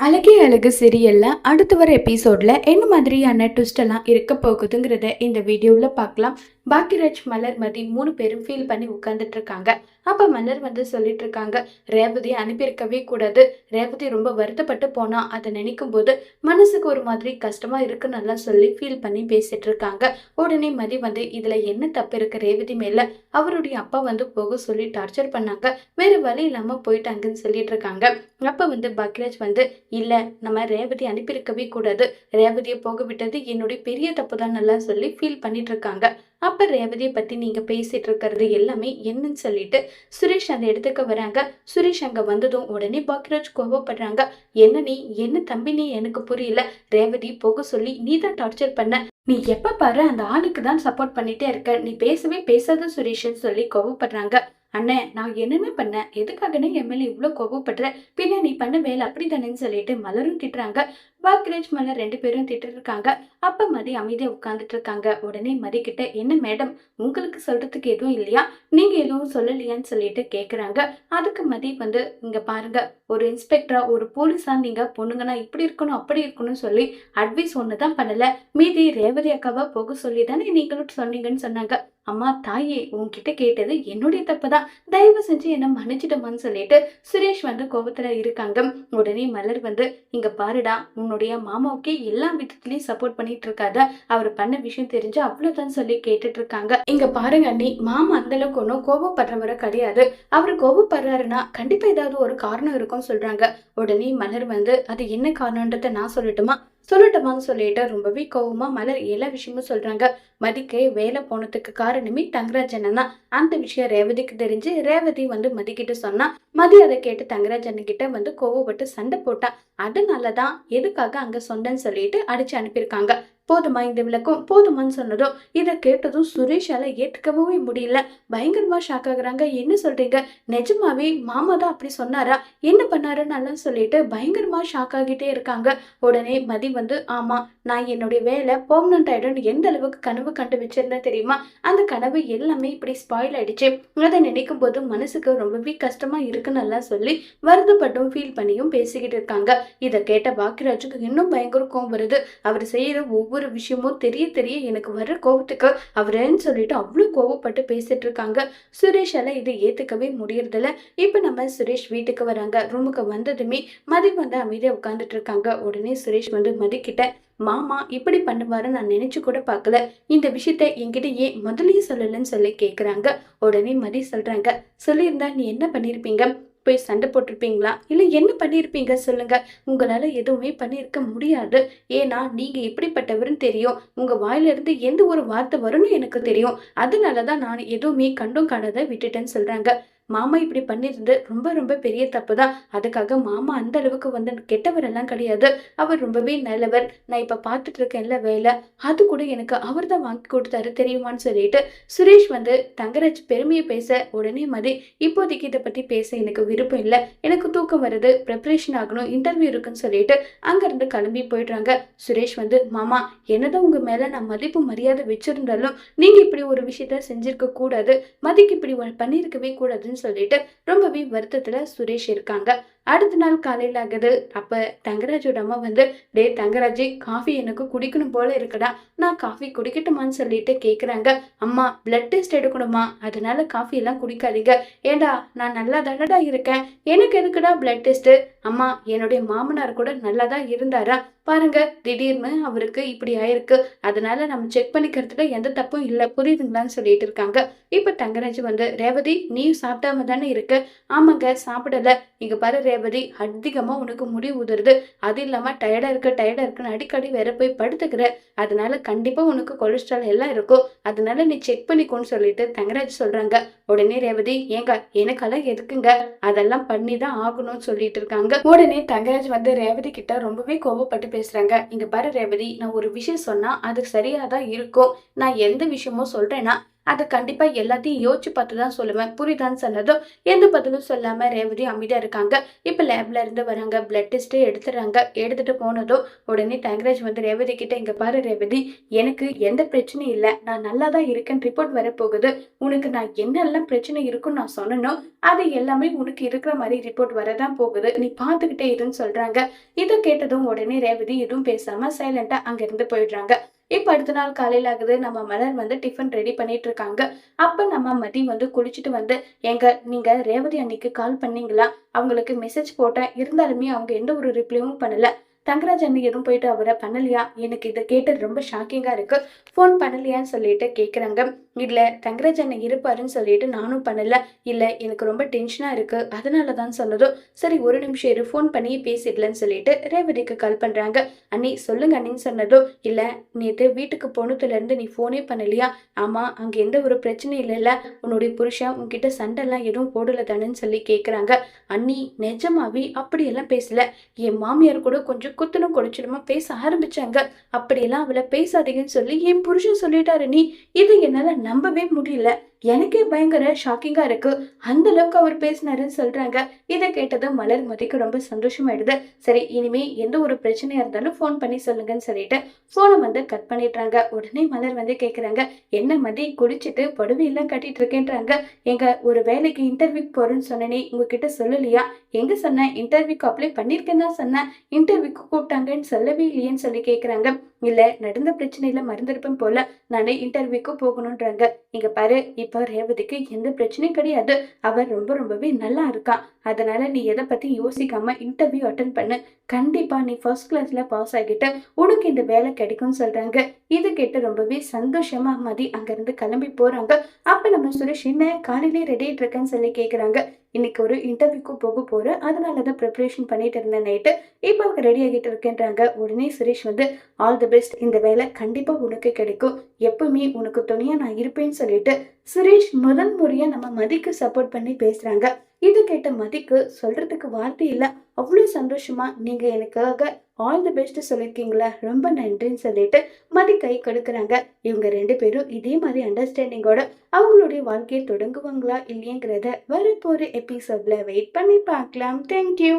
அழகே அழகு சீரியல்ல அடுத்து வர எபிசோட்ல என்ன மாதிரியான ட்விஸ்ட் எல்லாம் இருக்க போகுதுங்கிறத இந்த வீடியோல பார்க்கலாம். பாக்கியராஜ், மலர், மதி 3 பேரும் ஃபீல் பண்ணி உட்கார்ந்துட்டு இருக்காங்க. அப்ப மலர் சொல்லிட்டு இருக்காங்க, ரேவதி அனுப்பியிருக்கவே கூடாது. ரேவதி ரொம்ப வருத்தப்பட்டு போனா, அதை நினைக்கும் போது மனசுக்கு ஒரு மாதிரி கஷ்டமா இருக்குன்னு சொல்லி ஃபீல் பண்ணி பேசிட்டு இருக்காங்க. உடனே மதி இதுல என்ன தப்பு இருக்கு ரேவதி மேல? அவருடைய அப்பா போக சொல்லி டார்ச்சர் பண்ணாங்க, வேற வழி இல்லாம போயிட்டாங்கன்னு சொல்லிட்டு இருக்காங்க. அப்ப பாக்கியராஜ் இல்ல, நம்ம ரேவதி அனுப்பியிருக்கவே கூடாது. ரேவதியை போக விட்டது என்னுடைய பெரிய தப்பு தான் நல்லா சொல்லி ஃபீல் பண்ணிட்டு இருக்காங்க. அப்ப ரேவதியை பத்தி நீங்க பேசிட்டு இருக்கிறது எல்லாமே என்னன்னு சொல்லிட்டு சுரேஷ் அந்த இடத்துக்கு வராங்க. சுரேஷ் அங்க வந்ததும் உடனே பாக்கியராஜ் கோவப்படுறாங்க. என்ன நீ, என்ன தம்பி, நீ எனக்கு புரியல. ரேவதி போக சொல்லி நீ தான் டார்ச்சர் பண்ண. நீ எப்ப பாரு அந்த ஆளுக்கு தான் சப்போர்ட் பண்ணிட்டே இருக்க. நீ பேசவே பேசாத சுரேஷ்ன்னு சொல்லி கோவப்படுறாங்க. அண்ணே, நான் என்னமே பண்ணேன், எதுக்காகனே என் மேல இவ்வளவு கோபப்படுற? பின்ன நீ பண்ண வேலை அப்படித்தானேன்னு சொல்லிட்டு மலரும் திட்டுறாங்க. பாக்கியராஜ், மலர் 2 பேரும் திட்டு இருக்காங்க. அப்ப மதி அமைதியா உட்கார்ந்துட்டு இருக்காங்க. உடனே மதி கிட்ட, என்ன மேடம், உங்களுக்கு சொல்றதுக்கு எதுவும் இல்லையா? நீங்க எதுவும் சொல்லலையான்னு சொல்லிட்டு கேக்குறாங்க. அதுக்கு மதி இங்க பாருங்க, ஒரு இன்ஸ்பெக்டரா, ஒரு போலீஸா நீங்க பொண்ணுங்கன்னா இப்படி இருக்கணும் அப்படி இருக்கணும்னு சொல்லி அட்வைஸ் ஒண்ணுதான் பண்ணல. மீதி ரேவதி அக்காவா போக சொல்லி தானே நீங்களும் சொன்னீங்கன்னு சொன்னாங்க. அம்மா தாயே, உன்கிட்ட கேட்டது என்னுடைய தப்புதான், தயவு செஞ்சு என்ன மன்னிச்சிட்டமான்னு சொல்லிட்டு சுரேஷ் கோபத்துல இருக்காங்க. உடனே மலர் இங்க பாருடா, உன்னுடைய மாமாவுக்கே எல்லா விதத்திலயும் சப்போர்ட் பண்ணிட்டு இருக்காத, அவர் பண்ண விஷயம் தெரிஞ்சு அவ்வளவுதான் சொல்லி கேட்டுட்டு இருக்காங்க. இங்க பாருங்க அண்ணி, மாமா அந்த அளவுக்கு ஒன்றும் கோபப்படுறவரை கிடையாது. அவரு கோபப்படுறாருன்னா கண்டிப்பா ஏதாவது ஒரு காரணம் இருக்கும் சொல்றாங்க. உடனே மலர் அது என்ன காரணம்ன்றத நான் சொல்லட்டுமான்னு சொல்லிட்டு ரொம்பவே கோவமா மலர் எல்லா விஷயமும் சொல்றாங்க. மதிக்கு வேலை போனதுக்கு காரணமே தங்கராஜ் அண்ணன் தான். அந்த விஷயம் ரேவதிக்கு தெரிஞ்சு ரேவதி மதி கிட்ட சொன்னா, மதி அதை கேட்டு தங்கராஜ் அண்ணன் கிட்ட கோவப்பட்டு சண்டை போட்டா. அதனாலதான் எதுக்காக அங்க சொன்னேன்னு சொல்லிட்டு அடிச்சு அனுப்பியிருக்காங்க. போதுமா இந்த விளக்கம்? போதுமான்னு சொன்னதும் இதை கேட்டதும் சுரேஷால ஏத்துக்கவே முடியல. பயங்கரமா ஷாக் ஆகுறாங்க. என்ன சொல்றீங்க? நிஜமாவே மாமா தான் அப்படி சொன்னாரா? என்ன பண்ணாருன்னு சொல்லிட்டு பயங்கரமா ஷாக் ஆகிட்டே இருக்காங்க. உடனே மதி ஆமா, நான் என்னுடைய வேலை பெர்மனன்ட் ஆயிடும்னு எந்த அளவுக்கு கனவு கண்டு வச்சிருந்தேன் தெரியுமா? அந்த கனவு எல்லாமே இப்படி ஸ்பாயில் ஆயிடுச்சு. அதை நினைக்கும் போது மனசுக்கு ரொம்பவே கஷ்டமா இருக்குன்னு சொல்லி வருத்தப்பட்டும் ஃபீல் பண்ணியும் பேசிக்கிட்டு இருக்காங்க. இதை கேட்ட பாக்கியராஜுக்கு இன்னும் பயங்கர கோவம் வருது. அவர் செய்யற ஒவ்வொரு விஷயமும் தெரிய தெரிய எனக்கு வர்ற கோபத்துக்கு அவரேன்னு சொல்லிட்டு அவ்வளவு கோவப்பட்டு பேசிட்டு இருக்காங்க. சுரேஷால இதை ஏத்துக்கவே முடியறதில்ல. இப்ப நம்ம சுரேஷ் வீட்டுக்கு வராங்க. ரூமுக்கு வந்ததுமே மதி அமைதியா உட்கார்ந்துட்டு இருக்காங்க. உடனே சுரேஷ் மதி கிட்ட, மாமா இப்படி பண்ணுவாரு நான் நினைச்சு கூட பார்க்கல. இந்த விஷயத்த என்கிட்ட ஏன் முதல்லயே சொல்லலன்னு சொல்லி கேக்குறாங்க. உடனே மதி சொல்றாங்க, சொல்லியிருந்தா நீ என்ன பண்ணிருப்பீங்க? போய் சண்டை போட்டிருப்பீங்களா? இல்லை என்ன பண்ணியிருப்பீங்க சொல்லுங்க. உங்களால எதுவுமே பண்ணியிருக்க முடியாது. ஏன்னா நீங்க எப்படிப்பட்டவருன்னு தெரியும். உங்க வாயிலிருந்து எந்த ஒரு வார்த்தை வரும்னு எனக்கு தெரியும். அதனாலதான் நான் எதுவுமே கண்டும் காணாத விட்டுட்டேன்னு சொல்றாங்க. மாமா இப்படி பண்ணிருந்து ரொம்ப ரொம்ப பெரிய தப்பு தான். அதுக்காக மாமா அந்த அளவுக்கு கெட்டவர் எல்லாம் கிடையாது. அவர் ரொம்பவே நல்லவர். நான் இப்ப பார்த்துட்டு இருக்கேன்ல வேலை, அது கூட எனக்கு அவர் தான் வாங்கி கொடுத்தாரு தெரியுமான்னு சொல்லிட்டு சுரேஷ் தங்கராஜ் பெருமையை பேச, உடனே மதி இப்போதைக்கு இதை பத்தி பேச எனக்கு விருப்பம் இல்லை, எனக்கு தூக்கம் வருது, ப்ரிப்பரேஷன் ஆகணும், இன்டர்வியூ இருக்குன்னு சொல்லிட்டு அங்கிருந்து கிளம்பி போயிடுறாங்க. சுரேஷ் மாமா, என்னதான் உங்க மேல நான் மதிப்பு மரியாதை வச்சிருந்தாலும் நீங்க இப்படி ஒரு விஷயத்த செஞ்சிருக்க கூடாது, மதிக்கு இப்படி பண்ணிருக்கவே கூடாதுன்னு சொல்லிட்டு ரொம்பவே வருத்தத்துல சுரேஷ் இருக்காங்க. அடுத்த நாள் காலையில ஆகுது. அப்ப தங்கராஜோட அம்மா டே தங்கராஜ், காஃபி எனக்கு குடிக்கணும் போல இருக்குடா, நான் காஃபி குடிக்கட்டுமான்னு சொல்லிட்டு கேக்குறாங்க. அம்மா, பிளட் டெஸ்ட் எடுக்கணுமா, அதனால காஃபி எல்லாம் குடிக்காதீங்க. ஏண்டா, நான் நல்லா தானடா இருக்கேன், எனக்கு எதுக்குடா பிளட் டெஸ்ட்? அம்மா, என்னுடைய மாமனார் கூட நல்லா தான் இருந்தாரா, பாருங்க திடீர்னு அவருக்கு இப்படி ஆயிருக்கு, அதனால நம்ம செக் பண்ணிக்கிறதுல எந்த தப்பும் இல்லை, புரியுதுங்களான்னு சொல்லிட்டு இருக்காங்க. இப்ப தங்கராஜ் ரேவதி, நீயும் சாப்பிடாம தானே இருக்கு? ஆமாங்க, சாப்பிடல. இங்க பாரு ரேவதி, அதிகமா உனக்கு முடி உதறுது, அது இல்லாம டயர்டா இருக்குன்னு அடிக்கடி வேற போய் படுத்துக்கிற, அதனால கண்டிப்பா உனக்கு கொலஸ்ட்ரால் எல்லாம் இருக்கும், அதனால நீ செக் பண்ணிக்கோன்னு சொல்லிட்டு தங்கராஜ் சொல்றாங்க. உடனே ரேவதி, ஏங்க எனக்கெல்லாம் எதுக்குங்க, அதெல்லாம் பண்ணி தான் ஆகணும்னு சொல்லிட்டு இருக்காங்க. உடனே தங்கராஜ் ரேவதி கிட்ட ரொம்பவே கோவப்பட்டு பேசுறாங்க. இங்க பாரு ரேவதி, நான் ஒரு விஷயம் சொன்னா அது சரியா தான் இருக்கும். நான் எந்த விஷயமும் சொல்றேன்னா அது கண்டிப்பா எல்லாத்தையும் யோசிச்சு பார்த்து தான் சொல்லுவேன். புரியுதான்னு சொன்னதும் எந்த பதிலும் சொல்லாம ரேவதி அமைதியா இருக்காங்க. இப்ப லேப்ல இருந்து வராங்க. பிளட் டெஸ்ட் எடுத்துறாங்க. எடுத்துட்டு போனதும் உடனே தங்கராஜ் வந்து ரேவதி கிட்ட, இங்க பாரு ரேவதி, எனக்கு எந்த பிரச்சனையும் இல்ல. நான் நல்லா தான் இருக்கேன். ரிப்போர்ட் வரப்போகுது. உனக்கு நான் என்னெல்லாம் பிரச்சனை இருக்குன்னு நான் சொன்னனோ, அது எல்லாமே உனக்கு இருக்கிற மாரி ரிப்போர்ட் வரதான் போகுது. நீ பார்த்துக்கிட்டே இருன்னு சொல்றாங்க. இத கேட்டதும் உடனே ரேவதி எதுவும் பேசாம சைலண்டா அங்கிருந்து போயிடுறாங்க. இப்ப அடுத்த நாள் காலையில ஆகுது. நம்ம மலர் வந்து டிஃபன் ரெடி பண்ணிட்டு இருக்காங்க. அப்ப நம்ம மதி வந்து குளிச்சுட்டு வந்து, "ஏங்க நீங்க ரேவதி அண்ணிக்கு கால் பண்ணீங்களா? அவங்களுக்கு மெசேஜ் போட்டேன். இருந்தாலுமே அவங்க எந்த ஒரு ரிப்ளையும் பண்ணல. தங்கராஜ் அண்ணி எதுவும் போயிட்டு அவர பண்ணலையா?" எனக்கு இத கேட்டது ரொம்ப ஷாக்கிங்கா இருக்கு. ஃபோன் பண்ணலையான்னு சொல்லிட்டு கேட்குறாங்க. "இல்ல தங்கராஜ் அண்ணன் இருப்பாருன்னு சொல்லிட்டு நானும் பண்ணல. இல்ல எனக்கு ரொம்ப டென்ஷனா இருக்கு. அதனால தான்" சொன்னதும், "சரி ஒரு நிமிஷம் இரு. ஃபோன் பண்ணி பேசிடலன்னு" சொல்லிட்டு ரேவதிக்கு கால் பண்றாங்க. "அண்ணி சொல்லுங்க அண்ணின்னு" சொன்னதும், "இல்ல நேத்து வீட்டுக்கு போனதுலேருந்து நீ ஃபோனே பண்ணலையா? ஆமா அங்க எந்த ஒரு பிரச்சனையும் இல்லைல்ல? உன்னுடைய புருஷன் உன்கிட்ட சண்டைலாம் எதுவும் போடல தானேன்னு" சொல்லி கேட்குறாங்க. "அண்ணி நிஜமாவே அப்படியெல்லாம் பேசல. என் மாமியார் கூட கொஞ்சம் குத்துணும் குடைச்சலுமா பேச ஆரம்பிச்சாங்க. அப்படியெல்லாம் அவள பேசாதீங்கன்னு சொல்லி என் புருஷன் சொல்லிட்டாரு அண்ணி. இது என்னால நம்பவே முடியல. எனக்கே பயங்கர ஷாக்கிங்கா இருக்கு. அந்த அளவுக்கு அவர் பேசினாருன்னு" சொல்றாங்க. இத கேட்டதும் மலர்மதிக்கு ரொம்ப சந்தோஷமாயிடுது. சரி இனிமே எந்த ஒரு பிரச்சனையா இருந்தாலும் ஃபோன் பண்ணி சொல்லுங்கன்னு சொல்லிட்டு ஃபோன வந்து கட் பண்ணிடுறாங்க. உடனே மலர் வந்து கேட்குறாங்க, "என்ன மதி குளிச்சுட்டு புடவையெல்லாம் கட்டிட்டு இருக்கேன்றாங்க. ஏங்க ஒரு வேலைக்கு இன்டர்வியூக்கு போறேன்னு சொன்னேனே உங்ககிட்ட சொல்லலையா?" "எங்க சொன்னேன்? இன்டர்வியூக்கு அப்ளை பண்ணியிருக்கேன்னு தான் சொன்னேன். இன்டர்வியூக்கு கூப்பிட்டாங்கன்னு சொல்லவே இல்லையேன்னு" சொல்லி கேட்குறாங்க. "இல்ல நடந்த பிரச்சனையில மறந்திருப்பேன் போல. நானு இன்டர்வியூக்கு போகணுன்றாங்க." "இங்க பாரு இப்ப ரேவதிக்கு எந்த பிரச்சனையும் கிடையாது. அவ ரொம்பவே நல்லா இருக்கா. அதனால நீ எத பத்தி யோசிக்காம இன்டர்வியூ அட்டெண்ட் பண்ணு. கண்டிப்பா நீ ஃபர்ஸ்ட் கிளாஸ்ல பாஸ் ஆகிட்ட. உனக்கு இந்த வேலை கிடைக்கும்னு" சொல்றாங்க. இது கேட்டு ரொம்பவே சந்தோஷமா மதி அங்கிருந்து கிளம்பி போறாங்க. அப்ப நம்ம சுரேஷ், "என்ன காலையிலேயே ரெடி ஆயிட்டு இருக்கேன்னு" சொல்லி கேட்குறாங்க. "இன்னைக்கு ஒரு இன்டர்வியூக்கு போக போறேன். அதனால தான் ப்ரிப்பரேஷன் பண்ணிட்டு இருந்தேன் நைட்டு. இப்போ ரெடி ஆகிட்டு இருக்கேன்றாங்க." உடனே சுரேஷ் வந்து, "ஆல் தி பெஸ்ட். இந்த வேலை கண்டிப்பா உனக்கு கிடைக்கும். எப்பவுமே உனக்கு துணையா நான் இருப்பேன்னு" சொல்லிட்டு சுரேஷ் முதல் முறையா நம்ம மதிக்கு சப்போர்ட் பண்ணி பேசுறாங்க. இது கேட்ட மதிக்கு சொல்றதுக்கு வார்த்தை இல்ல. அவ்ளோ சந்தோஷமா, "நீங்க எனக்காக ஆல் தி பெஸ்ட் சொல்லியிருக்கீங்களா? ரொம்ப நன்றின்னு" சொல்லிட்டு மதி கை கொடுக்குறாங்க. இவங்க 2 பேரும் இதே மாதிரி அண்டர்ஸ்டாண்டிங்கோட அவங்களுடைய வாழ்க்கையை தொடங்குவாங்களா இல்லையங்கிறத வரப்போற எபிசோட்ல வெயிட் பண்ணி பார்க்கலாம். Thank you.